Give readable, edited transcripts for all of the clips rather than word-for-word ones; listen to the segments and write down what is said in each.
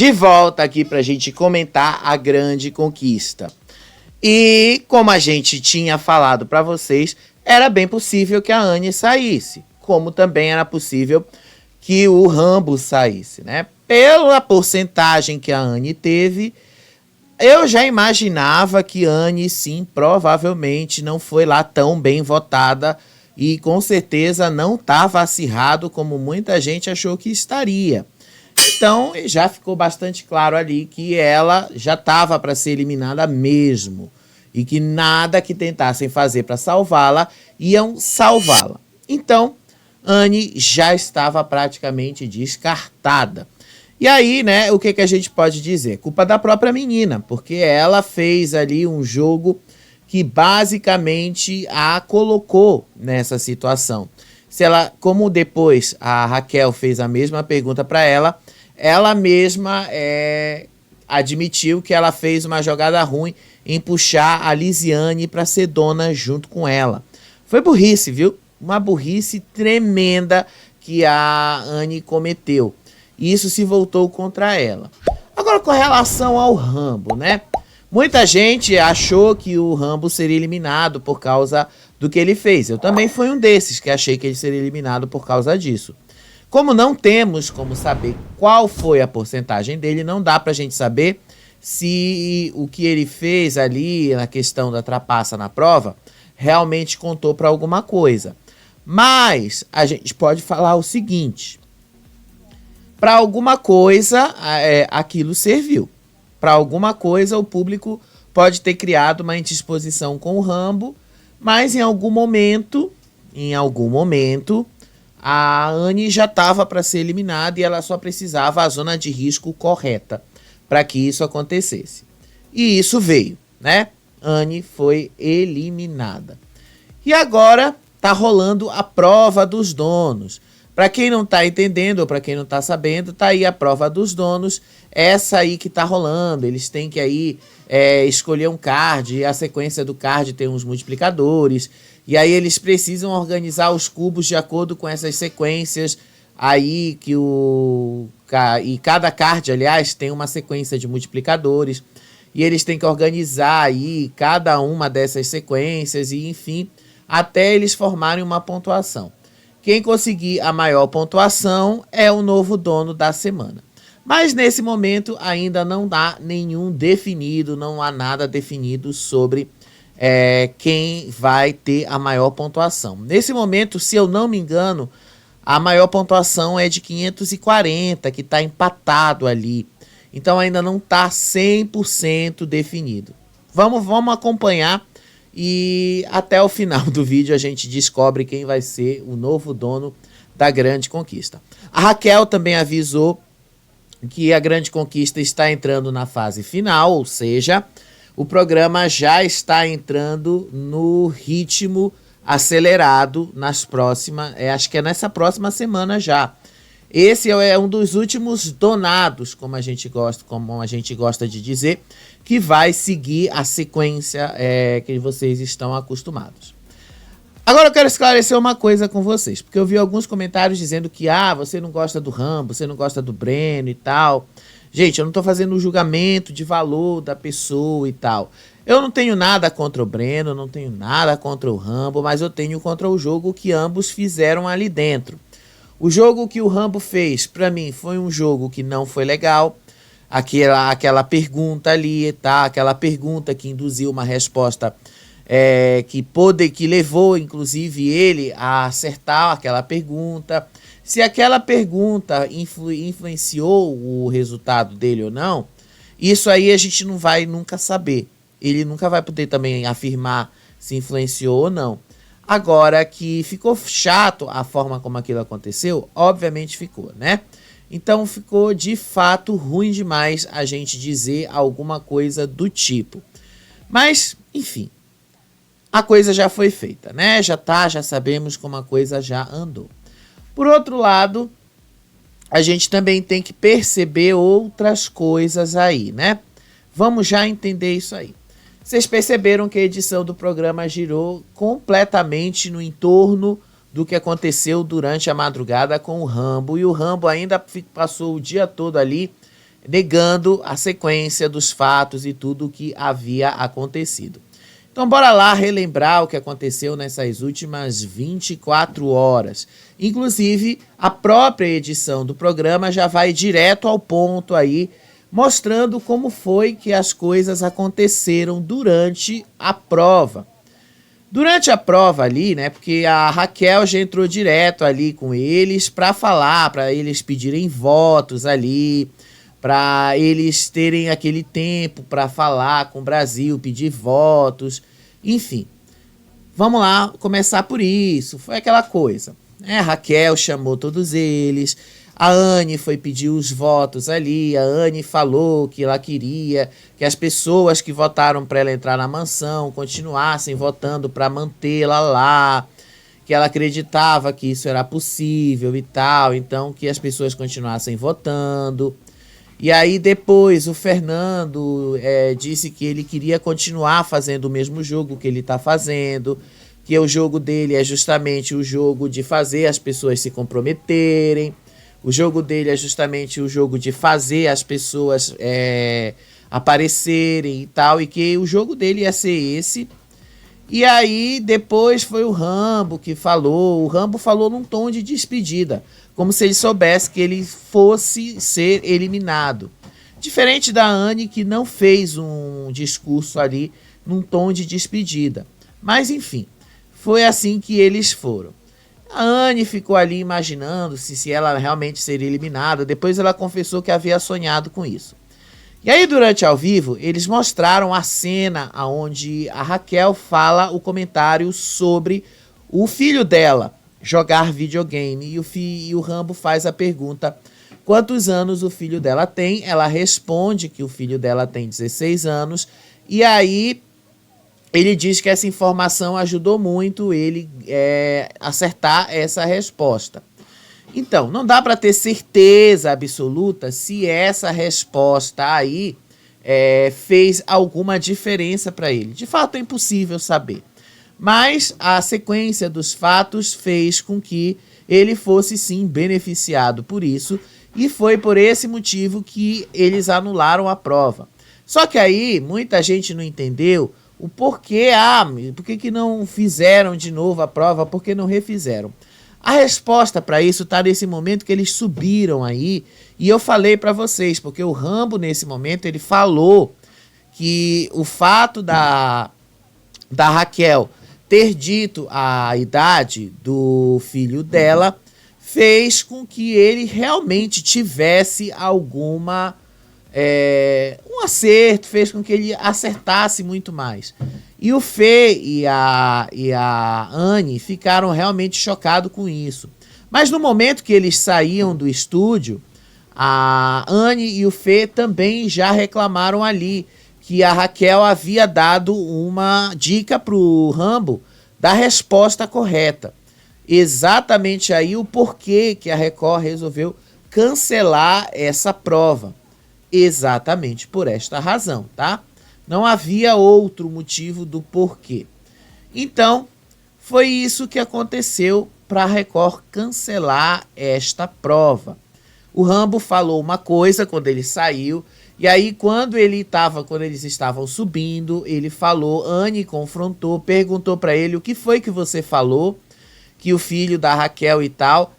de volta aqui para a gente comentar a grande conquista. E como a gente tinha falado para vocês, era bem possível que a Anne saísse, como também era possível que o Rambo saísse, né? Pela porcentagem que a Anne teve, eu já imaginava que Anne, sim, provavelmente não foi lá tão bem votada e com certeza não estava acirrado como muita gente achou que estaria. Então, já ficou bastante claro ali que ela já estava para ser eliminada mesmo. E que nada que tentassem fazer para salvá-la iam salvá-la. Então, Anne já estava praticamente descartada. E aí, né, o que a gente pode dizer? Culpa da própria menina, porque ela fez ali um jogo que basicamente a colocou nessa situação. Se ela, como depois a Raquel fez a mesma pergunta para ela, ela mesma admitiu que ela fez uma jogada ruim em puxar a Lisiane para ser dona junto com ela. Foi burrice, viu? Uma burrice tremenda que a Anne cometeu. E isso se voltou contra ela. Agora, com relação ao Rambo, né? Muita gente achou que o Rambo seria eliminado por causa do que ele fez. Eu também fui um desses que achei que ele seria eliminado por causa disso. Como não temos como saber qual foi a porcentagem dele, não dá pra gente saber se o que ele fez ali na questão da trapaça na prova realmente contou para alguma coisa. Mas a gente pode falar o seguinte: para alguma coisa aquilo serviu. Para alguma coisa o público pode ter criado uma indisposição com o Rambo, mas em algum momento, a Anne já estava para ser eliminada e ela só precisava a zona de risco correta para que isso acontecesse. E isso veio, né? Anne foi eliminada. E agora tá rolando a prova dos donos. Para quem não tá entendendo ou para quem não tá sabendo, tá aí a prova dos donos, essa aí que tá rolando. Eles têm que aí escolher um card, e a sequência do card tem uns multiplicadores, e aí eles precisam organizar os cubos de acordo com essas sequências aí e cada card, aliás, tem uma sequência de multiplicadores, e eles têm que organizar aí cada uma dessas sequências e enfim, até eles formarem uma pontuação. Quem conseguir a maior pontuação é o novo dono da semana. Mas nesse momento ainda não há nenhum definido, não há nada definido sobre quem vai ter a maior pontuação. Nesse momento, se eu não me engano, a maior pontuação é de 540, que está empatado ali. Então ainda não está 100% definido. Vamos acompanhar e até o final do vídeo a gente descobre quem vai ser o novo dono da Grande Conquista. A Raquel também avisou que a Grande Conquista está entrando na fase final, ou seja, o programa já está entrando no ritmo acelerado nas próximas, acho que é nessa próxima semana já. Esse é um dos últimos donados, como a gente gosta de dizer, que vai seguir a sequência que vocês estão acostumados. Agora eu quero esclarecer uma coisa com vocês, porque eu vi alguns comentários dizendo que você não gosta do Rambo, você não gosta do Breno e tal. Gente, eu não tô fazendo um julgamento de valor da pessoa e tal. Eu não tenho nada contra o Breno, não tenho nada contra o Rambo, mas eu tenho contra o jogo que ambos fizeram ali dentro. O jogo que o Rambo fez, pra mim, foi um jogo que não foi legal. Aquela pergunta ali, tá? Aquela pergunta que induziu uma resposta que levou, inclusive, ele a acertar aquela pergunta. Se aquela pergunta influenciou o resultado dele ou não, isso aí a gente não vai nunca saber. Ele nunca vai poder também afirmar se influenciou ou não. Agora que ficou chato a forma como aquilo aconteceu, obviamente ficou, né? Então ficou de fato ruim demais a gente dizer alguma coisa do tipo. Mas, enfim, a coisa já foi feita, né? Já sabemos como a coisa já andou. Por outro lado, a gente também tem que perceber outras coisas aí, né? Vamos já entender isso aí. Vocês perceberam que a edição do programa girou completamente no entorno do que aconteceu durante a madrugada com o Rambo. E o Rambo ainda passou o dia todo ali negando a sequência dos fatos e tudo o que havia acontecido. Então bora lá relembrar o que aconteceu nessas últimas 24 horas. Inclusive, a própria edição do programa já vai direto ao ponto aí, mostrando como foi que as coisas aconteceram durante a prova. Durante a prova ali, né, porque a Raquel já entrou direto ali com eles para falar, para eles pedirem votos ali, para eles terem aquele tempo para falar com o Brasil, pedir votos, enfim. Vamos lá começar por isso, foi aquela coisa. A Raquel chamou todos eles, a Anne foi pedir os votos ali, a Anne falou que ela queria que as pessoas que votaram para ela entrar na mansão continuassem votando para mantê-la lá, que ela acreditava que isso era possível e tal, então que as pessoas continuassem votando. E aí depois o Fernando disse que ele queria continuar fazendo o mesmo jogo que ele está fazendo, que o jogo dele é justamente o jogo de fazer as pessoas se comprometerem, o jogo dele é justamente o jogo de fazer as pessoas aparecerem e tal, e que o jogo dele ia ser esse. E aí depois foi o Rambo que falou, o Rambo falou num tom de despedida, como se ele soubesse que ele fosse ser eliminado. Diferente da Anne, que não fez um discurso ali num tom de despedida. Mas enfim, foi assim que eles foram. A Anne ficou ali imaginando se ela realmente seria eliminada. Depois ela confessou que havia sonhado com isso. E aí, durante ao vivo, eles mostraram a cena onde a Raquel fala o comentário sobre o filho dela jogar videogame. E o Rambo faz a pergunta: quantos anos o filho dela tem? Ela responde que o filho dela tem 16 anos. E aí ele diz que essa informação ajudou muito ele acertar essa resposta. Então, não dá para ter certeza absoluta se essa resposta aí fez alguma diferença para ele. De fato, é impossível saber. Mas a sequência dos fatos fez com que ele fosse sim beneficiado por isso, e foi por esse motivo que eles anularam a prova. Só que aí muita gente não entendeu o porquê, por que não fizeram de novo a prova, por que não refizeram? A resposta para isso está nesse momento que eles subiram aí, e eu falei para vocês, porque o Rambo nesse momento ele falou que o fato da Raquel ter dito a idade do filho dela fez com que ele realmente tivesse alguma um acerto, fez com que ele acertasse muito mais. E o Fê e a Anne ficaram realmente chocados com isso. Mas no momento que eles saíam do estúdio, a Anne e o Fê também já reclamaram ali que a Raquel havia dado uma dica pro Rambo da resposta correta. Exatamente aí o porquê que a Record resolveu cancelar essa prova. Exatamente por esta razão, tá? Não havia outro motivo do porquê. Então, foi isso que aconteceu para a Record cancelar esta prova. O Rambo falou uma coisa quando ele saiu, e aí quando eles estavam subindo, ele falou, Anne confrontou, perguntou para ele: o que foi que você falou, que o filho da Raquel e tal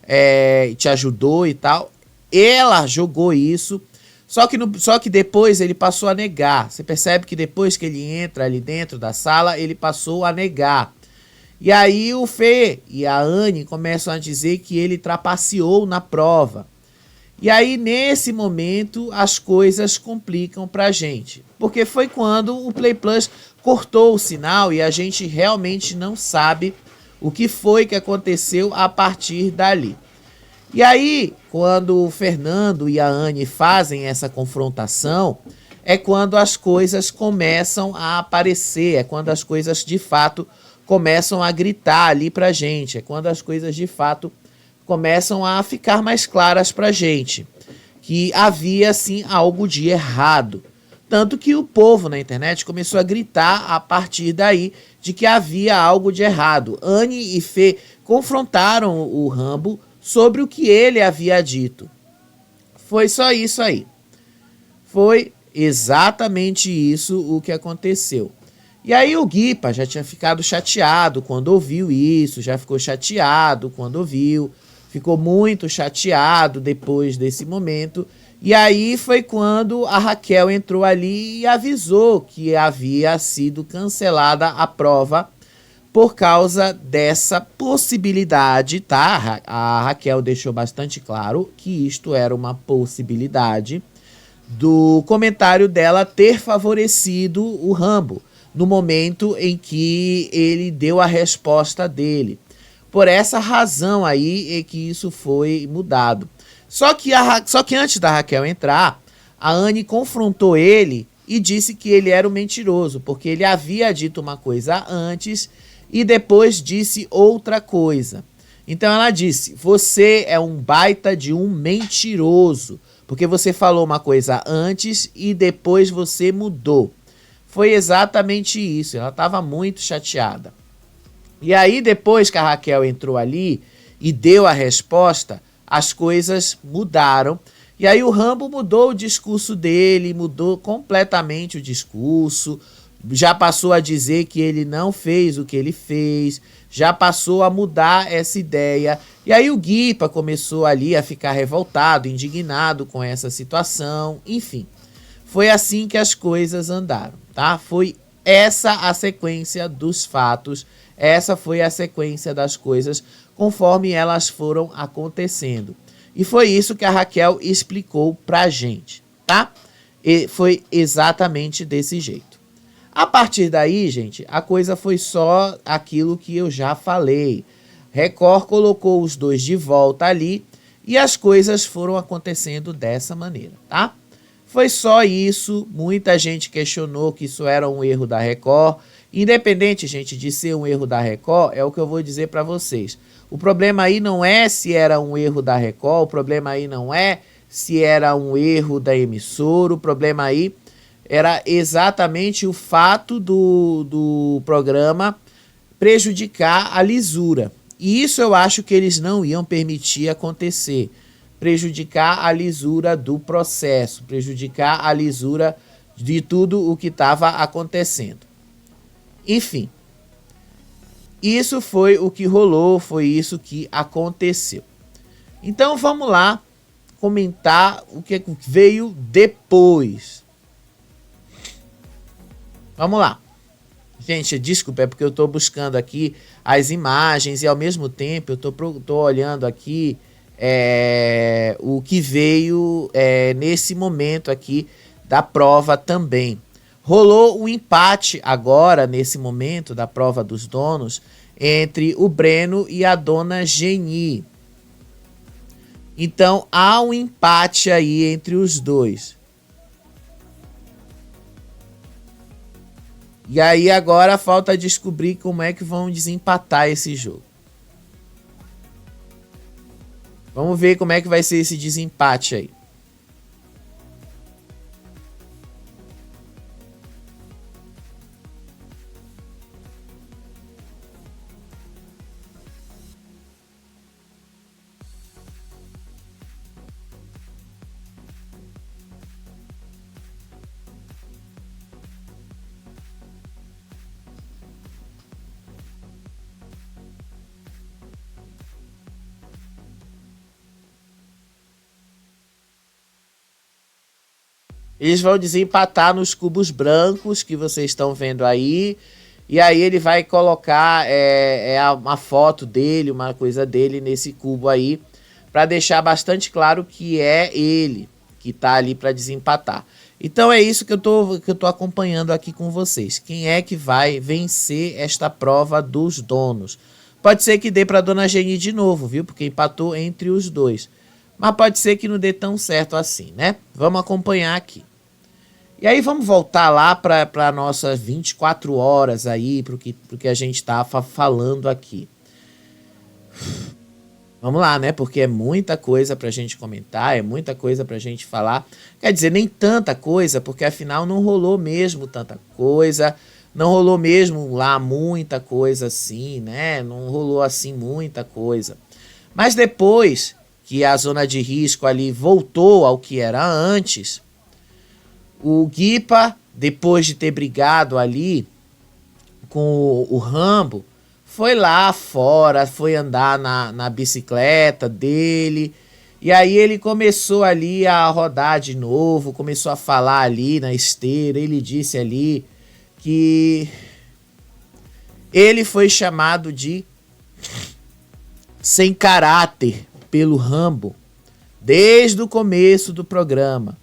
te ajudou e tal. Ela jogou isso. Só que depois ele passou a negar. Você percebe que depois que ele entra ali dentro da sala, ele passou a negar. E aí o Fê e a Anne começam a dizer que ele trapaceou na prova. E aí nesse momento as coisas complicam pra gente. Porque foi quando o Play Plus cortou o sinal e a gente realmente não sabe o que foi que aconteceu a partir dali. E aí, quando o Fernando e a Anne fazem essa confrontação, é quando as coisas começam a aparecer, é quando as coisas de fato começam a gritar ali pra gente, é quando as coisas de fato começam a ficar mais claras pra gente, que havia sim algo de errado. Tanto que o povo na internet começou a gritar a partir daí de que havia algo de errado. Anne e Fê confrontaram o Rambo sobre o que ele havia dito. Foi só isso aí. Foi exatamente isso o que aconteceu. E aí o Guipa já tinha ficado chateado quando ouviu isso, já ficou chateado quando ouviu, ficou muito chateado depois desse momento. E aí foi quando a Raquel entrou ali e avisou que havia sido cancelada a prova por causa dessa possibilidade, tá? A Raquel deixou bastante claro que isto era uma possibilidade do comentário dela ter favorecido o Rambo no momento em que ele deu a resposta dele. Por essa razão aí é que isso foi mudado. Só que antes da Raquel entrar, a Anne confrontou ele e disse que ele era um mentiroso, porque ele havia dito uma coisa antes e depois disse outra coisa. Então ela disse: você é um baita de um mentiroso, porque você falou uma coisa antes e depois você mudou. Foi exatamente isso, ela estava muito chateada. E aí depois que a Raquel entrou ali e deu a resposta, as coisas mudaram. E aí o Rambo mudou o discurso dele, mudou completamente o discurso, já passou a dizer que ele não fez o que ele fez, já passou a mudar essa ideia. E aí o Guipa começou ali a ficar revoltado, indignado com essa situação, enfim. Foi assim que as coisas andaram, tá? Foi essa a sequência dos fatos, essa foi a sequência das coisas conforme elas foram acontecendo. E foi isso que a Raquel explicou pra gente, tá? E foi exatamente desse jeito. A partir daí, gente, a coisa foi só aquilo que eu já falei. Record colocou os dois de volta ali e as coisas foram acontecendo dessa maneira, tá? Foi só isso, muita gente questionou que isso era um erro da Record. Independente, gente, de ser um erro da Record, é o que eu vou dizer para vocês. O problema aí não é se era um erro da Record, o problema aí não é se era um erro da emissora, o problema aí era exatamente o fato do programa prejudicar a lisura. E isso eu acho que eles não iam permitir acontecer. Prejudicar a lisura do processo, prejudicar a lisura de tudo o que estava acontecendo. Enfim, isso foi o que rolou, foi isso que aconteceu. Então vamos lá comentar o que veio depois. Vamos lá. Gente, desculpa, é porque eu estou buscando aqui as imagens e ao mesmo tempo eu tô olhando aqui o que veio nesse momento aqui da prova também. Rolou um empate agora, nesse momento da prova dos donos, entre o Breno e a dona Geni. Então, há um empate aí entre os dois. E aí agora falta descobrir como é que vão desempatar esse jogo. Vamos ver como é que vai ser esse desempate aí. Eles vão desempatar nos cubos brancos que vocês estão vendo aí. E aí ele vai colocar uma foto dele, uma coisa dele nesse cubo aí, para deixar bastante claro que é ele que tá ali para desempatar. Então é isso que eu tô acompanhando aqui com vocês. Quem é que vai vencer esta prova dos donos? Pode ser que dê para dona Geni de novo, viu? Porque empatou entre os dois. Mas pode ser que não dê tão certo assim, né? Vamos acompanhar aqui. E aí vamos voltar lá para nossas 24 horas aí, pro que a gente tá falando aqui. Vamos lá, né? Porque é muita coisa pra gente comentar, é muita coisa pra gente falar. Quer dizer, nem tanta coisa, porque afinal não rolou mesmo tanta coisa. Não rolou mesmo lá muita coisa assim, né? Não rolou assim muita coisa. Mas depois que a zona de risco ali voltou ao que era antes, O Guipa, depois de ter brigado ali com o Rambo, foi lá fora, foi andar na bicicleta dele. E aí ele começou ali a rodar de novo, começou a falar ali na esteira. Ele disse ali que ele foi chamado de sem caráter pelo Rambo desde o começo do programa.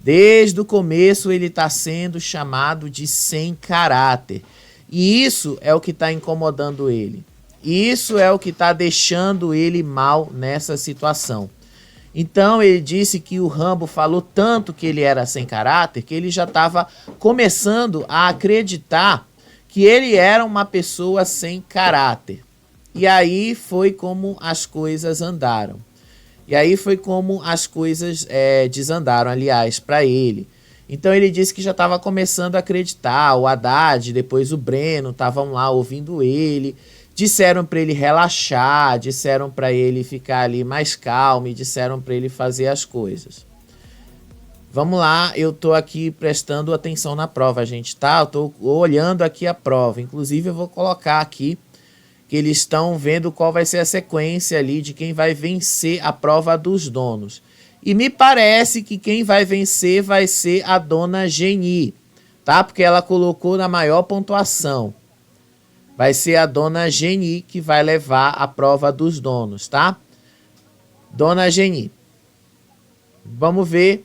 Desde o começo ele está sendo chamado de sem caráter. E isso é o que está incomodando ele. Isso é o que está deixando ele mal nessa situação. Então ele disse que o Rambo falou tanto que ele era sem caráter que ele já estava começando a acreditar que ele era uma pessoa sem caráter. E aí foi como as coisas andaram. E aí foi como as coisas desandaram, aliás, para ele. Então ele disse que já estava começando a acreditar. O Haddad, depois o Breno, estavam lá ouvindo ele. Disseram para ele relaxar, disseram para ele ficar ali mais calmo e disseram para ele fazer as coisas. Vamos lá, eu tô aqui prestando atenção na prova, gente, tá? Eu tô olhando aqui a prova. Inclusive eu vou colocar aqui que eles estão vendo qual vai ser a sequência ali de quem vai vencer a prova dos donos. E me parece que quem vai vencer vai ser a dona Geni, tá? Porque ela colocou na maior pontuação. Vai ser a dona Geni que vai levar a prova dos donos, tá? Dona Geni. Vamos ver.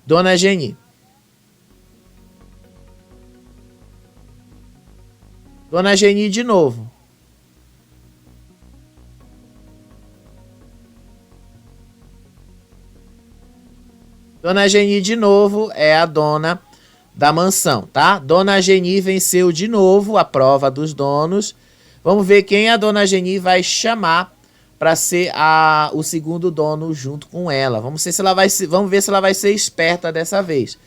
Dona Geni. Dona Geni de novo. Dona Geni de novo é a dona da mansão, tá? Dona Geni venceu de novo a prova dos donos. Vamos ver quem a Dona Geni vai chamar para ser o segundo dono junto com ela. Vamos ver se ela vai ser esperta dessa vez.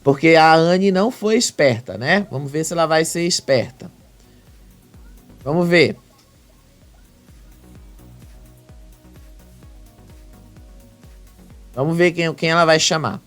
Porque a Anne não foi esperta, né? Vamos ver se ela vai ser esperta. Vamos ver. Vamos ver quem ela vai chamar.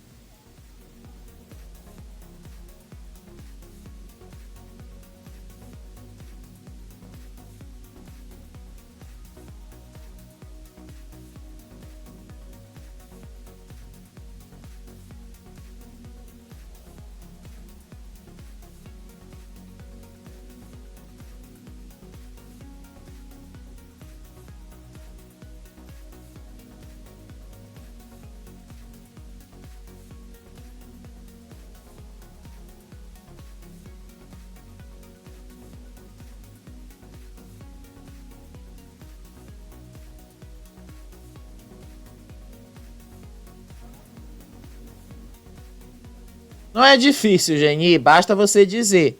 Não é difícil, Geni, basta você dizer.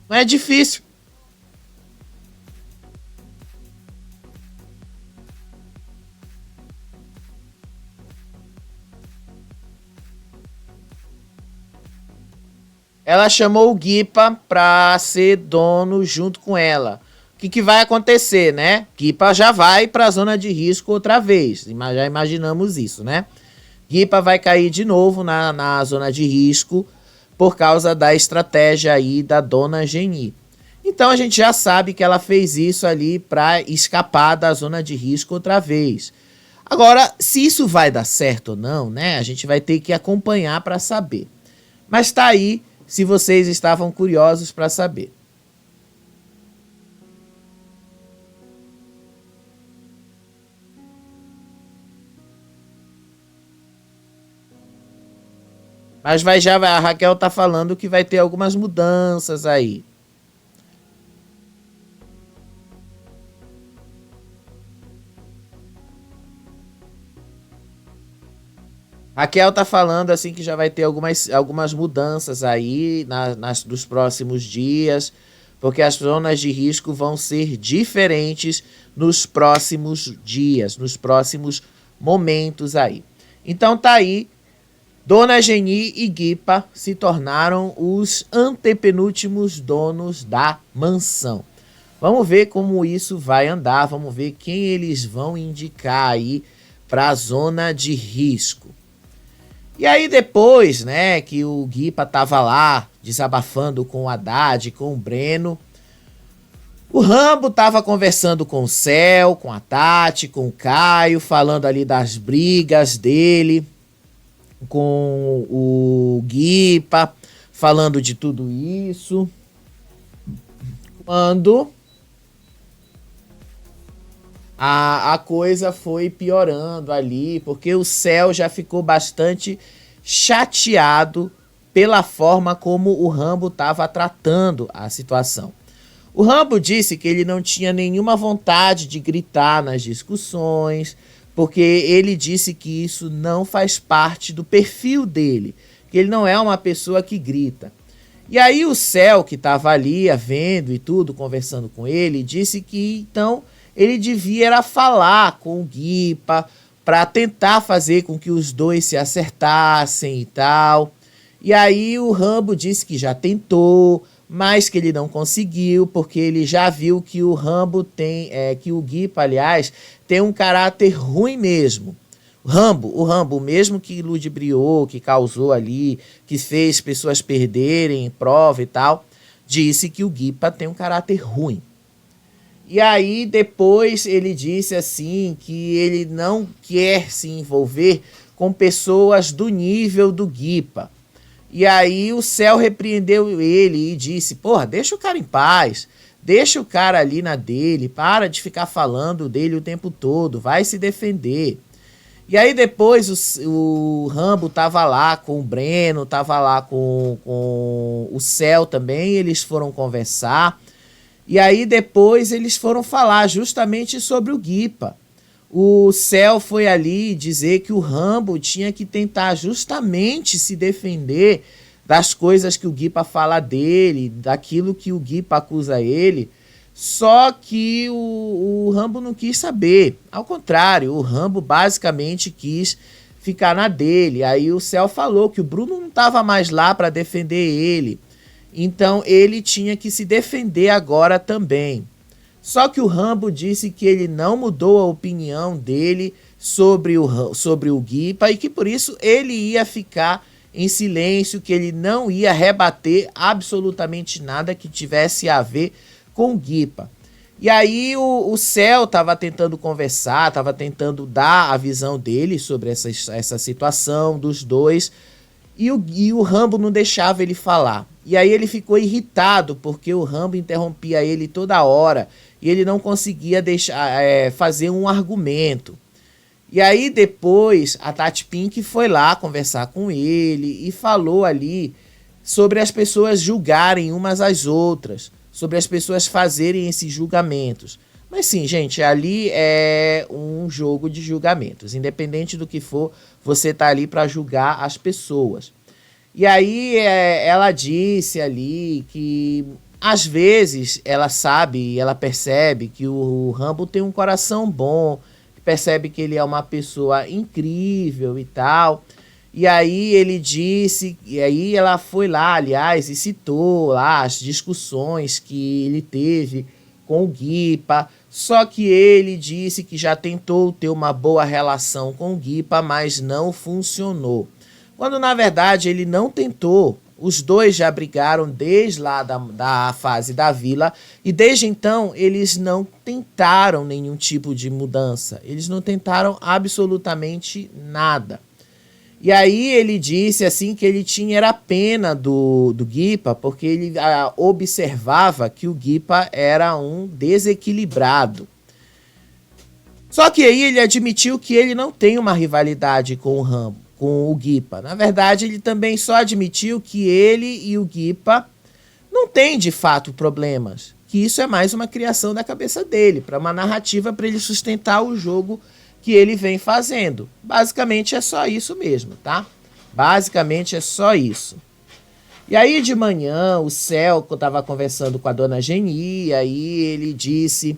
Não é difícil. Ela chamou o Guipa para ser dono junto com ela. O que vai acontecer, né? Guipa já vai para a zona de risco outra vez. Já imaginamos isso, né? Guipa vai cair de novo na zona de risco por causa da estratégia aí da dona Geni. Então a gente já sabe que ela fez isso ali para escapar da zona de risco outra vez. Agora, se isso vai dar certo ou não, né? A gente vai ter que acompanhar para saber. Mas tá aí, se vocês estavam curiosos para saber. Mas a Raquel tá falando que vai ter algumas mudanças aí. Raquel tá falando assim que já vai ter algumas mudanças aí nos próximos dias, porque as zonas de risco vão ser diferentes nos próximos dias, nos próximos momentos aí. Então tá aí. Dona Geni e Guipa se tornaram os antepenúltimos donos da mansão. Vamos ver como isso vai andar, vamos ver quem eles vão indicar aí para a zona de risco. E aí depois, né, que o Guipa tava lá desabafando com o Haddad, com o Breno, o Rambo tava conversando com o Céu, com a Tati, com o Caio, falando ali das brigas dele com o Guipa, falando de tudo isso. Quando a coisa foi piorando ali, porque o Céu já ficou bastante chateado pela forma como o Rambo estava tratando a situação. O Rambo disse que ele não tinha nenhuma vontade de gritar nas discussões, porque ele disse que isso não faz parte do perfil dele, que ele não é uma pessoa que grita. E aí o Céu, que estava ali vendo e tudo, conversando com ele, disse que então ele devia era falar com o Guipa para tentar fazer com que os dois se acertassem e tal. E aí o Rambo disse que já tentou, mas que ele não conseguiu, porque ele já viu que o Rambo tem, que o Guipa, aliás, tem um caráter ruim mesmo. O Rambo, mesmo que ludibriou, que causou ali, que fez pessoas perderem prova e tal, disse que o Guipa tem um caráter ruim. E aí depois ele disse assim que ele não quer se envolver com pessoas do nível do Guipa. E aí o Céu repreendeu ele e disse, porra, deixa o cara em paz, deixa o cara ali na dele, para de ficar falando dele o tempo todo, vai se defender. E aí depois o Rambo tava lá com o Breno, tava lá com o Céu também, eles foram conversar. E aí depois eles foram falar justamente sobre o Guipa. O Céu foi ali dizer que o Rambo tinha que tentar justamente se defender das coisas que o Guipa fala dele, daquilo que o Guipa acusa ele, só que o Rambo não quis saber. Ao contrário, o Rambo basicamente quis ficar na dele. Aí o Céu falou que o Bruno não estava mais lá para defender ele, então ele tinha que se defender agora também. Só que o Rambo disse que ele não mudou a opinião dele sobre o Guipa e que por isso ele ia ficar em silêncio, que ele não ia rebater absolutamente nada que tivesse a ver com o Guipa. E aí o Céu estava tentando conversar, estava tentando dar a visão dele sobre essa situação dos dois, e o Rambo não deixava ele falar. E aí ele ficou irritado porque o Rambo interrompia ele toda hora e ele não conseguia fazer um argumento. E aí depois a Tati Pink foi lá conversar com ele e falou ali sobre as pessoas julgarem umas às outras, sobre as pessoas fazerem esses julgamentos. Mas sim, gente, ali é um jogo de julgamentos. Independente do que for, você tá ali para julgar as pessoas. E aí ela disse ali que às vezes ela sabe, ela percebe que o Rambo tem um coração bom, percebe que ele é uma pessoa incrível e tal. E aí ele disse, e aí ela foi lá, aliás, e citou lá as discussões que ele teve com o Guipa, só que ele disse que já tentou ter uma boa relação com o Guipa, mas não funcionou. Quando na verdade ele não tentou. Os dois já brigaram desde lá da fase da vila e desde então eles não tentaram nenhum tipo de mudança. Eles não tentaram absolutamente nada. E aí ele disse assim que ele tinha era pena do Guipa, porque ele observava que o Guipa era um desequilibrado. Só que aí ele admitiu que ele não tem uma rivalidade com o Rambo, com o Guipa. Na verdade, ele também só admitiu que ele e o Guipa não têm de fato problemas. Que isso é mais uma criação da cabeça dele, para uma narrativa para ele sustentar o jogo que ele vem fazendo. Basicamente é só isso mesmo, tá? Basicamente é só isso. E aí de manhã o Céu estava conversando com a dona Geni, aí ele disse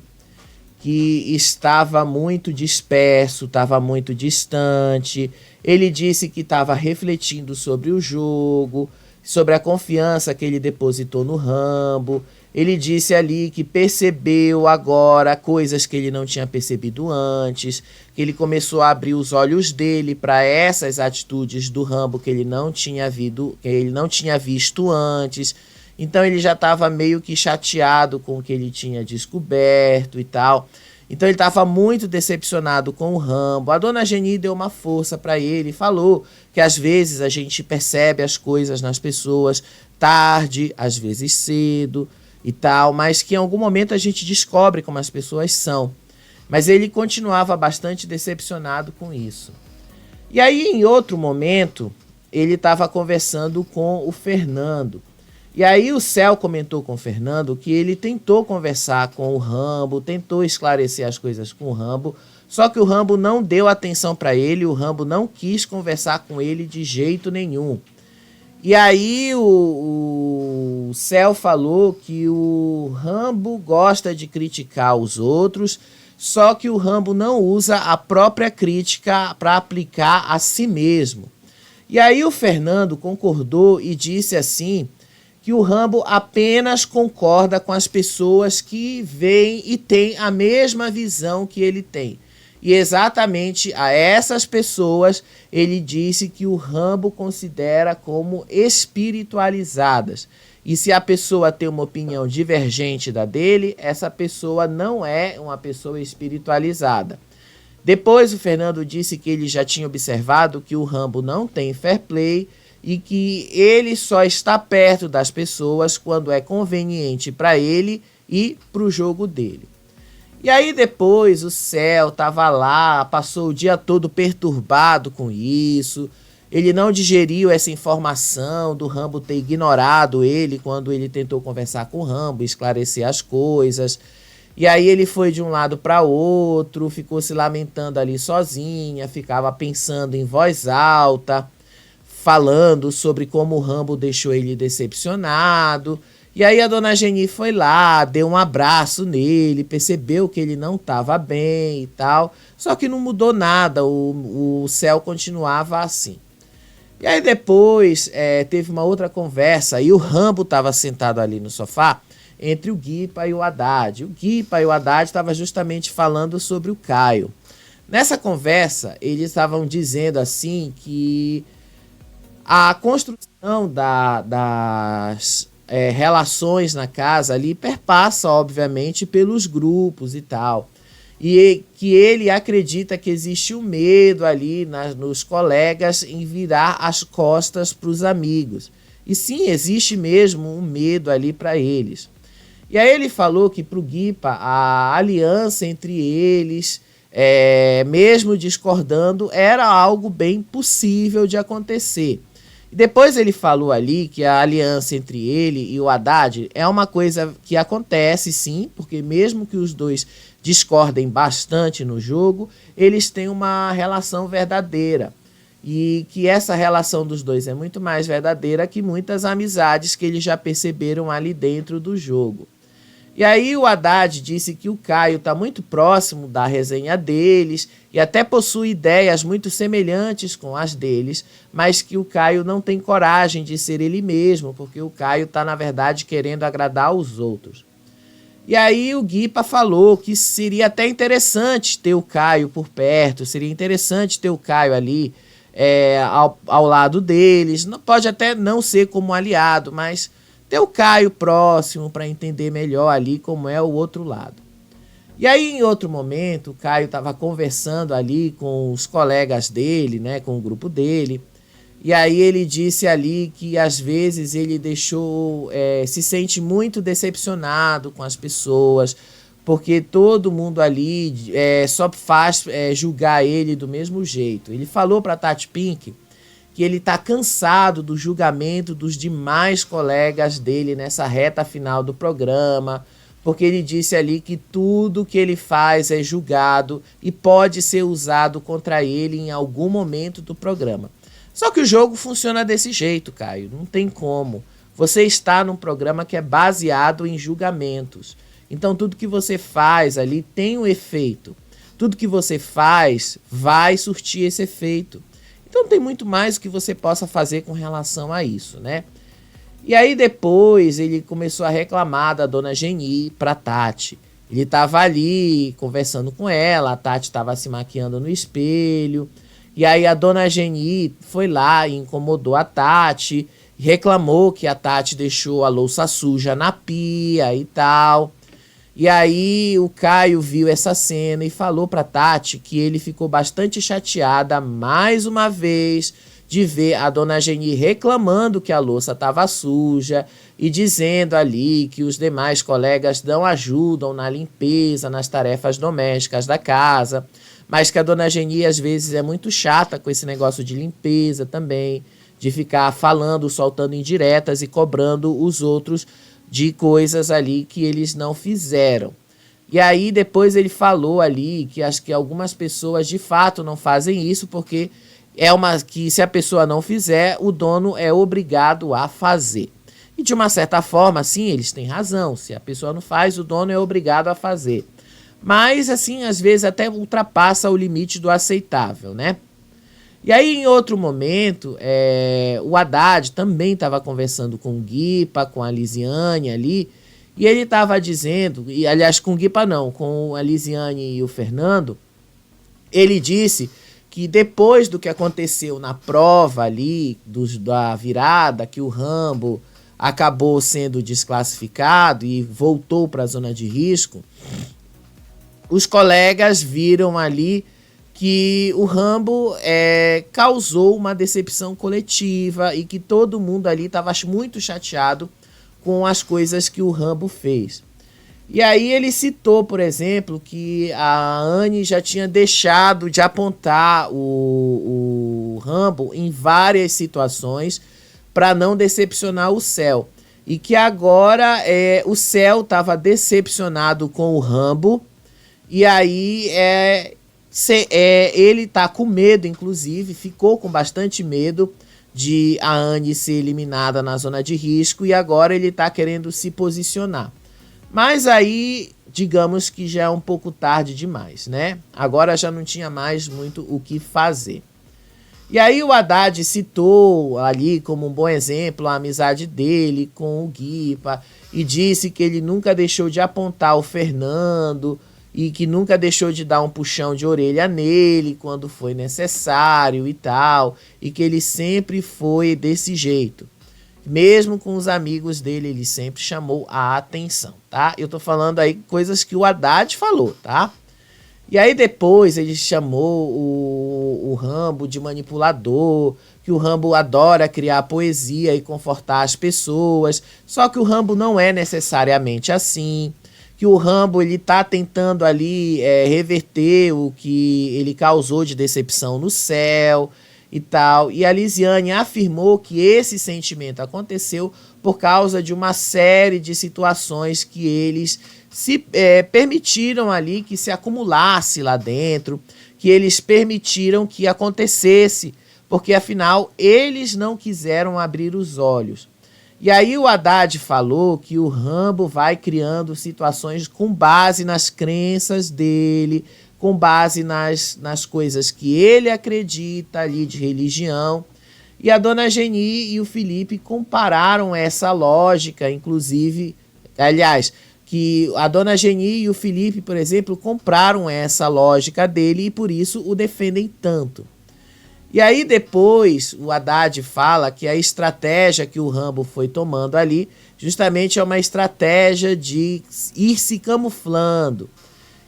que estava muito disperso, estava muito distante. Ele disse que estava refletindo sobre o jogo, sobre a confiança que ele depositou no Rambo. Ele disse ali que percebeu agora coisas que ele não tinha percebido antes, que ele começou a abrir os olhos dele para essas atitudes do Rambo que ele não tinha visto antes. Então ele já estava meio que chateado com o que ele tinha descoberto e tal. Então ele estava muito decepcionado com o Rambo. A dona Geni deu uma força para ele, falou que às vezes a gente percebe as coisas nas pessoas tarde, às vezes cedo e tal, mas que em algum momento a gente descobre como as pessoas são. Mas ele continuava bastante decepcionado com isso. E aí, em outro momento, ele estava conversando com o Fernando. E aí o Céu comentou com o Fernando que ele tentou conversar com o Rambo, tentou esclarecer as coisas com o Rambo, só que o Rambo não deu atenção para ele, o Rambo não quis conversar com ele de jeito nenhum. E aí o Céu falou que o Rambo gosta de criticar os outros, só que o Rambo não usa a própria crítica para aplicar a si mesmo. E aí o Fernando concordou e disse assim que o Rambo apenas concorda com as pessoas que veem e têm a mesma visão que ele tem. E exatamente a essas pessoas ele disse que o Rambo considera como espiritualizadas. E se a pessoa tem uma opinião divergente da dele, essa pessoa não é uma pessoa espiritualizada. Depois o Fernando disse que ele já tinha observado que o Rambo não tem fair play e que ele só está perto das pessoas quando é conveniente para ele e para o jogo dele. E aí depois o Céu estava lá, passou o dia todo perturbado com isso. Ele não digeriu essa informação do Rambo ter ignorado ele quando ele tentou conversar com o Rambo, esclarecer as coisas. E aí ele foi de um lado para outro, ficou se lamentando ali sozinha, ficava pensando em voz alta, falando sobre como o Rambo deixou ele decepcionado. E aí a dona Geni foi lá, deu um abraço nele, percebeu que ele não estava bem e tal. Só que não mudou nada, o Céu continuava assim. E aí depois teve uma outra conversa e o Rambo estava sentado ali no sofá entre o Guipa e o Haddad. O Guipa e o Haddad estavam justamente falando sobre o Caio. Nessa conversa, eles estavam dizendo assim que a construção das relações na casa ali perpassa, obviamente, pelos grupos e tal. E que ele acredita que existe um medo ali nos colegas em virar as costas para os amigos. E sim, existe mesmo um medo ali para eles. E aí ele falou que para o Guipa a aliança entre eles, mesmo discordando, era algo bem possível de acontecer. Depois ele falou ali que a aliança entre ele e o Haddad é uma coisa que acontece sim, porque mesmo que os dois discordem bastante no jogo, eles têm uma relação verdadeira. E que essa relação dos dois é muito mais verdadeira que muitas amizades que eles já perceberam ali dentro do jogo. E aí o Haddad disse que o Caio está muito próximo da resenha deles e até possui ideias muito semelhantes com as deles, mas que o Caio não tem coragem de ser ele mesmo, porque o Caio está, na verdade, querendo agradar os outros. E aí o Guipa falou que seria até interessante ter o Caio por perto, seria interessante ter o Caio ali ao lado deles, pode até não ser como aliado, mas ter o Caio próximo para entender melhor ali como é o outro lado. E aí, em outro momento, o Caio estava conversando ali com os colegas dele, né, com o grupo dele, e aí ele disse ali que às vezes ele se sente muito decepcionado com as pessoas, porque todo mundo ali só faz julgar ele do mesmo jeito. Ele falou para Tati Pink que ele está cansado do julgamento dos demais colegas dele nessa reta final do programa, porque ele disse ali que tudo que ele faz é julgado e pode ser usado contra ele em algum momento do programa. Só que o jogo funciona desse jeito, Caio, não tem como. Você está num programa que é baseado em julgamentos. Então tudo que você faz ali tem um efeito. Tudo que você faz vai surtir esse efeito. Então tem muito mais que você possa fazer com relação a isso, né? E aí depois ele começou a reclamar da dona Geni pra Tati. Ele estava ali conversando com ela, a Tati estava se maquiando no espelho. E aí a dona Geni foi lá e incomodou a Tati, reclamou que a Tati deixou a louça suja na pia e tal. E aí o Caio viu essa cena e falou pra Tati que ele ficou bastante chateada mais uma vez de ver a dona Geni reclamando que a louça estava suja e dizendo ali que os demais colegas não ajudam na limpeza, nas tarefas domésticas da casa, mas que a dona Geni às vezes é muito chata com esse negócio de limpeza também, de ficar falando, soltando indiretas e cobrando os outros de coisas ali que eles não fizeram. E aí depois ele falou ali que acho que algumas pessoas de fato não fazem isso porque que se a pessoa não fizer, o dono é obrigado a fazer. E de uma certa forma, sim, eles têm razão. Se a pessoa não faz, o dono é obrigado a fazer. Mas, assim, às vezes até ultrapassa o limite do aceitável, né? E aí, em outro momento, o Haddad também estava conversando com o Guipa, com a Lisiane ali, e ele estava dizendo, e aliás, com o Guipa não, com a Lisiane e o Fernando, ele disse que depois do que aconteceu na prova ali, da virada, que o Rambo acabou sendo desclassificado e voltou para a zona de risco, os colegas viram ali que o Rambo causou uma decepção coletiva e que todo mundo ali estava muito chateado com as coisas que o Rambo fez. E aí ele citou, por exemplo, que a Anne já tinha deixado de apontar o Rambo em várias situações para não decepcionar o Céu. E que agora o Céu estava decepcionado com o Rambo. E aí ele tá com medo, inclusive, ficou com bastante medo de a Anne ser eliminada na zona de risco. E agora ele tá querendo se posicionar. Mas aí, digamos que já é um pouco tarde demais, né? Agora já não tinha mais muito o que fazer. E aí o Haddad citou ali como um bom exemplo a amizade dele com o Guipa e disse que ele nunca deixou de apontar o Fernando e que nunca deixou de dar um puxão de orelha nele quando foi necessário e tal, e que ele sempre foi desse jeito. Mesmo com os amigos dele, ele sempre chamou a atenção, tá? Eu tô falando aí coisas que o Haddad falou, tá? E aí depois ele chamou o Rambo de manipulador, que o Rambo adora criar poesia e confortar as pessoas, só que o Rambo não é necessariamente assim, que o Rambo ele tá tentando ali reverter o que ele causou de decepção no Céu e tal. E a Lisiane afirmou que esse sentimento aconteceu por causa de uma série de situações que eles se permitiram ali que se acumulasse lá dentro, que eles permitiram que acontecesse, porque afinal eles não quiseram abrir os olhos. E aí o Haddad falou que o Rambo vai criando situações com base nas crenças dele, com base nas coisas que ele acredita ali de religião. E a dona Geni e o Felipe compararam essa lógica, inclusive, aliás, que a dona Geni e o Felipe, por exemplo, compraram essa lógica dele e por isso o defendem tanto. E aí depois o Haddad fala que a estratégia que o Rambo foi tomando ali justamente é uma estratégia de ir se camuflando.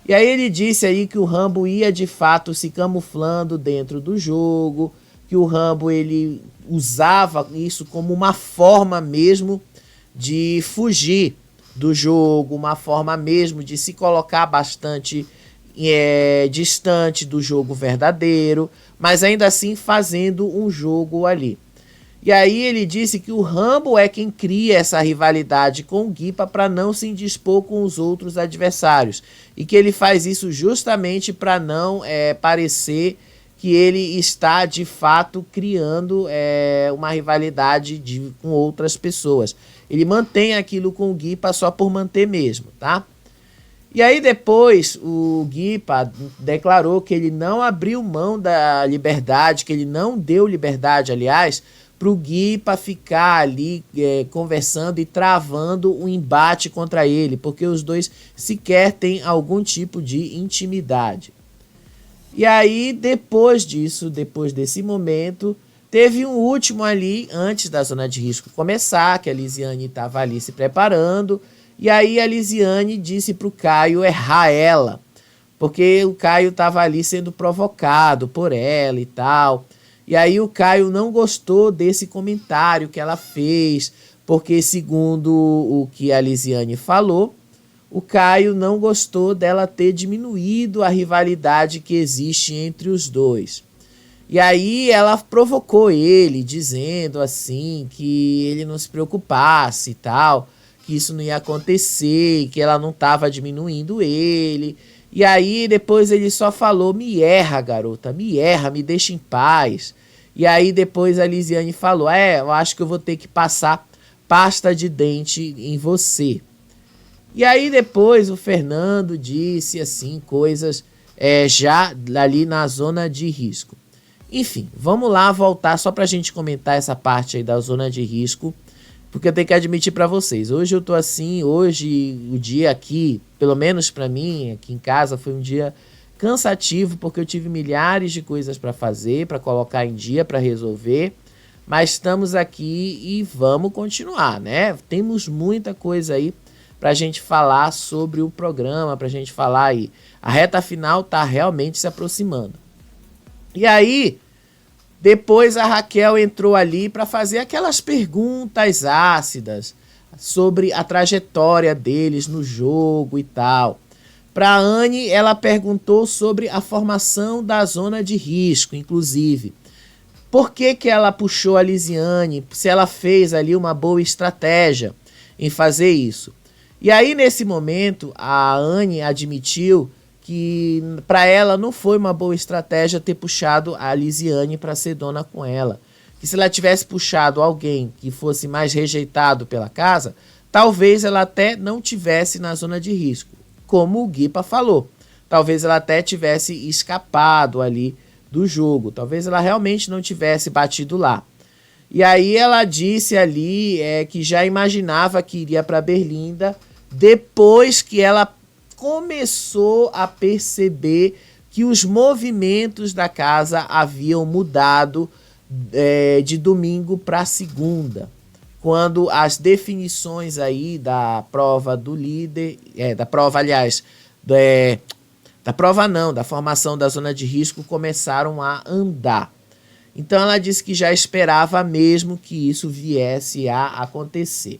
E aí ele disse aí que o Rambo ia de fato se camuflando dentro do jogo, que o Rambo ele usava isso como uma forma mesmo de fugir do jogo, uma forma mesmo de se colocar bastante distante do jogo verdadeiro, mas ainda assim fazendo um jogo ali. E aí ele disse que o Rambo é quem cria essa rivalidade com o Guipa para não se indispor com os outros adversários. E que ele faz isso justamente para não parecer que ele está de fato criando uma rivalidade com outras pessoas. Ele mantém aquilo com o Guipa só por manter mesmo, tá? E aí depois o Guipa declarou que ele não abriu mão da liberdade, que ele não deu liberdade, aliás, pro Gui para ficar ali conversando e travando um embate contra ele, porque os dois sequer têm algum tipo de intimidade. E aí, depois disso, depois desse momento, teve um último ali, antes da zona de risco começar, que a Lisiane estava ali se preparando, e aí a Lisiane disse pro Caio errar ela, porque o Caio estava ali sendo provocado por ela e tal. E aí o Caio não gostou desse comentário que ela fez, porque segundo o que a Lisiane falou, o Caio não gostou dela ter diminuído a rivalidade que existe entre os dois. E aí ela provocou ele, dizendo assim, que ele não se preocupasse e tal, que isso não ia acontecer, que ela não estava diminuindo ele. E aí depois ele só falou, me erra, garota, me erra, me deixa em paz. E aí depois a Lisiane falou, eu acho que eu vou ter que passar pasta de dente em você. E aí depois o Fernando disse assim, coisas já ali na zona de risco. Enfim, vamos lá voltar só pra gente comentar essa parte aí da zona de risco, porque eu tenho que admitir pra vocês, hoje eu tô assim, hoje o dia aqui, pelo menos pra mim, aqui em casa, foi um dia cansativo, porque eu tive milhares de coisas pra fazer, pra colocar em dia, pra resolver, mas estamos aqui e vamos continuar, né? Temos muita coisa aí pra gente falar sobre o programa, pra gente falar aí. A reta final tá realmente se aproximando. E aí, depois a Raquel entrou ali para fazer aquelas perguntas ácidas sobre a trajetória deles no jogo e tal. Para a Anne, ela perguntou sobre a formação da zona de risco, inclusive. Por que ela puxou a Lisiane? Se ela fez ali uma boa estratégia em fazer isso. E aí, nesse momento, a Anne admitiu que para ela não foi uma boa estratégia ter puxado a Lisiane para ser dona com ela. Que se ela tivesse puxado alguém que fosse mais rejeitado pela casa, talvez ela até não tivesse na zona de risco. Como o Guipa falou, talvez ela até tivesse escapado ali do jogo. Talvez ela realmente não tivesse batido lá. E aí ela disse ali que já imaginava que iria para Berlinda depois que ela começou a perceber que os movimentos da casa haviam mudado de domingo para segunda, quando as definições aí da prova do líder, da prova, aliás, da prova não, da formação da zona de risco começaram a andar. Então ela disse que já esperava mesmo que isso viesse a acontecer.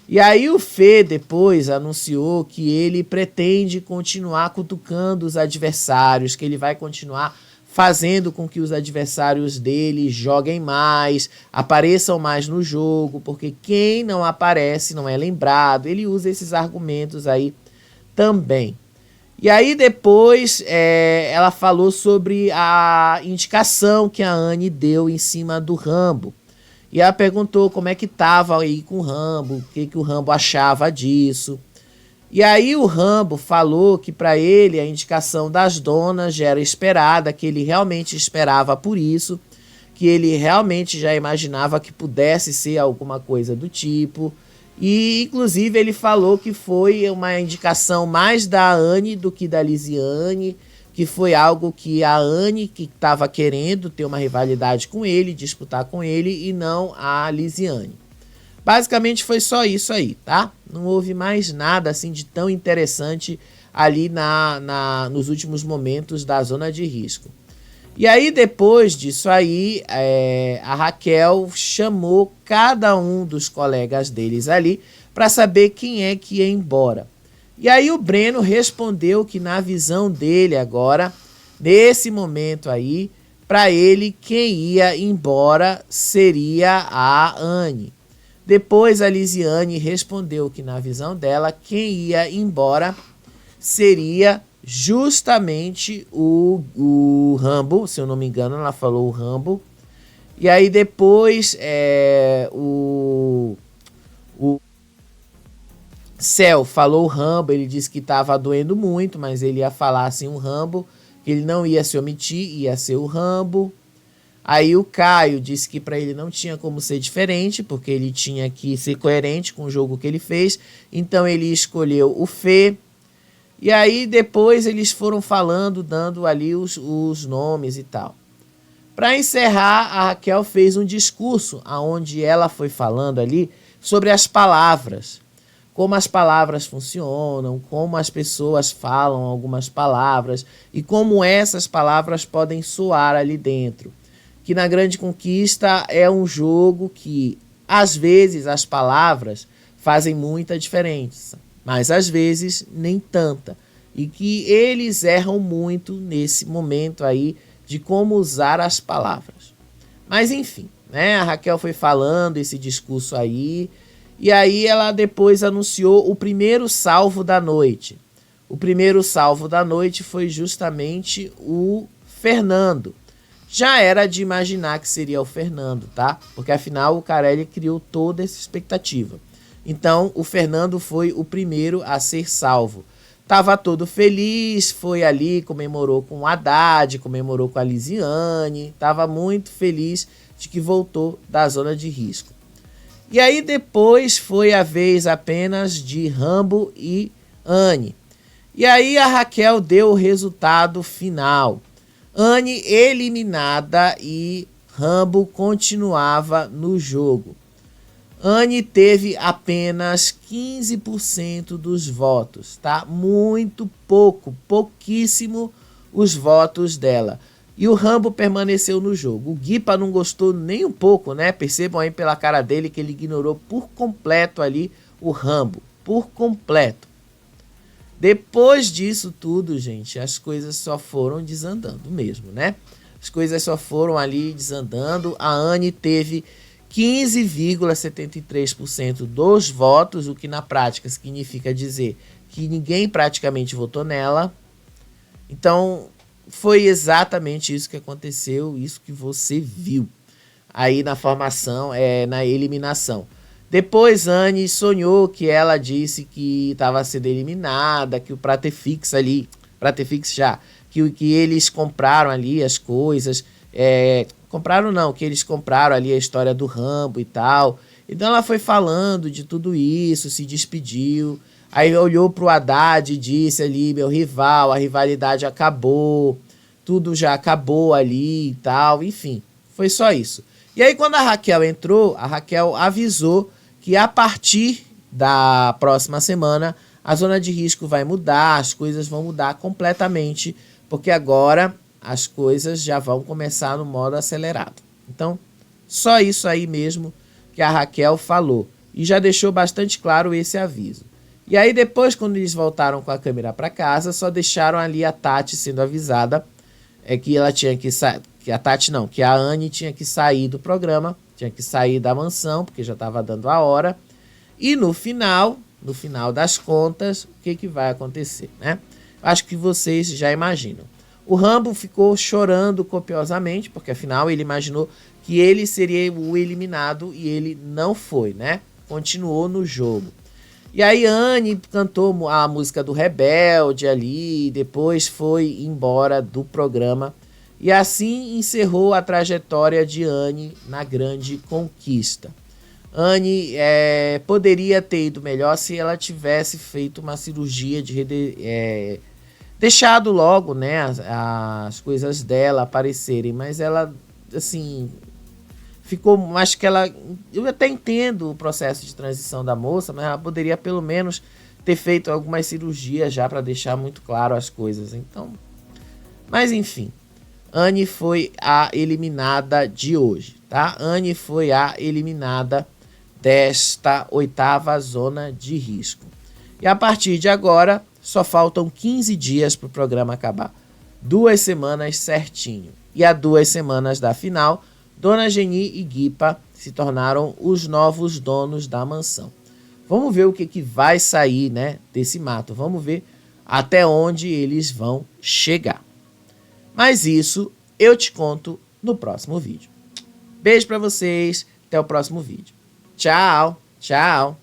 E aí o Fê depois anunciou que ele pretende continuar cutucando os adversários, que ele vai continuar fazendo com que os adversários dele joguem mais, apareçam mais no jogo, porque quem não aparece não é lembrado. Ele usa esses argumentos aí também. E aí depois ela falou sobre a indicação que a Anne deu em cima do Rambo. E ela perguntou como é que tava aí com o Rambo, o que o Rambo achava disso. E aí o Rambo falou que para ele a indicação das donas já era esperada, que ele realmente esperava por isso, que ele realmente já imaginava que pudesse ser alguma coisa do tipo. E inclusive ele falou que foi uma indicação mais da Anne do que da Lisiane, que foi algo que a Anne que estava querendo ter uma rivalidade com ele, disputar com ele, e não a Lisiane. Basicamente foi só isso aí, tá? Não houve mais nada assim de tão interessante ali nos últimos momentos da zona de risco. E aí depois disso aí, a Raquel chamou cada um dos colegas deles ali para saber quem é que ia embora. E aí o Breno respondeu que na visão dele agora, nesse momento aí, para ele quem ia embora seria a Anne. Depois a Lisiane respondeu que na visão dela quem ia embora seria justamente o Rambo, se eu não me engano ela falou o Rambo. E aí depois o Céu falou o Rambo, ele disse que estava doendo muito, mas ele ia falar assim o Rambo, que ele não ia se omitir, ia ser o Rambo. Aí o Caio disse que para ele não tinha como ser diferente, porque ele tinha que ser coerente com o jogo que ele fez. Então ele escolheu o Fê. E aí depois eles foram falando, dando ali os nomes e tal. Para encerrar, a Raquel fez um discurso onde ela foi falando ali sobre as palavras. Como as palavras funcionam, como as pessoas falam algumas palavras e como essas palavras podem soar ali dentro. Que na Grande Conquista é um jogo que, às vezes, as palavras fazem muita diferença, mas às vezes nem tanta. E que eles erram muito nesse momento aí de como usar as palavras. Mas enfim, né? A Raquel foi falando esse discurso aí, e aí ela depois anunciou o primeiro salvo da noite. O primeiro salvo da noite foi justamente o Fernando. Já era de imaginar que seria o Fernando, tá? Porque afinal o Carelli criou toda essa expectativa. Então o Fernando foi o primeiro a ser salvo. Tava todo feliz, foi ali, comemorou com o Haddad, comemorou com a Lisiane. Tava muito feliz de que voltou da zona de risco. E aí depois foi a vez apenas de Rambo e Anne. E aí a Raquel deu o resultado final. Anne eliminada e Rambo continuava no jogo. Anne teve apenas 15% dos votos, tá? Muito pouco, pouquíssimo os votos dela. E o Rambo permaneceu no jogo. O Guipa não gostou nem um pouco, né? Percebam aí pela cara dele que ele ignorou por completo ali o Rambo. Por completo. Depois disso tudo, gente, as coisas só foram desandando mesmo, né? As coisas só foram ali desandando. A Anne teve 15,73% dos votos, o que na prática significa dizer que ninguém praticamente votou nela. Então, foi exatamente isso que aconteceu, isso que você viu aí na formação, na eliminação. Depois, Anne sonhou que ela disse que estava sendo eliminada, que o Pratefix ali, Pratefix já, que eles compraram ali as coisas, compraram não, que eles compraram ali a história do Rambo e tal. Então ela foi falando de tudo isso, se despediu. Aí olhou pro Haddad e disse ali, meu rival, a rivalidade acabou, tudo já acabou ali e tal, enfim, foi só isso. E aí quando a Raquel entrou, a Raquel avisou que a partir da próxima semana a zona de risco vai mudar, as coisas vão mudar completamente, porque agora as coisas já vão começar no modo acelerado. Então, só isso aí mesmo que a Raquel falou. E já deixou bastante claro esse aviso. E aí depois, quando eles voltaram com a câmera para casa, só deixaram ali a Tati sendo avisada que ela tinha que sair. Que a Tati não, que a Anne tinha que sair do programa, tinha que sair da mansão, porque já estava dando a hora. E no final das contas, o que vai acontecer, né? Acho que vocês já imaginam. O Rambo ficou chorando copiosamente, porque afinal ele imaginou que ele seria o eliminado e ele não foi, né? Continuou no jogo. E aí Anne cantou a música do Rebelde ali, depois foi embora do programa. E assim encerrou a trajetória de Anne na Grande Conquista. Anne poderia ter ido melhor se ela tivesse feito uma cirurgia de deixado logo, né, as coisas dela aparecerem, mas ela, assim, ficou, acho que ela, eu até entendo o processo de transição da moça, mas ela poderia pelo menos ter feito algumas cirurgias já para deixar muito claro as coisas, então, mas enfim, Anne foi a eliminada de hoje, tá? Anne foi a eliminada desta 8ª zona de risco. E a partir de agora, só faltam 15 dias para o programa acabar. 2 semanas certinho. E a 2 semanas da final, Dona Geni e Guipa se tornaram os novos donos da mansão. Vamos ver o que vai sair, né, desse mato. Vamos ver até onde eles vão chegar. Mas isso eu te conto no próximo vídeo. Beijo para vocês. Até o próximo vídeo. Tchau, tchau.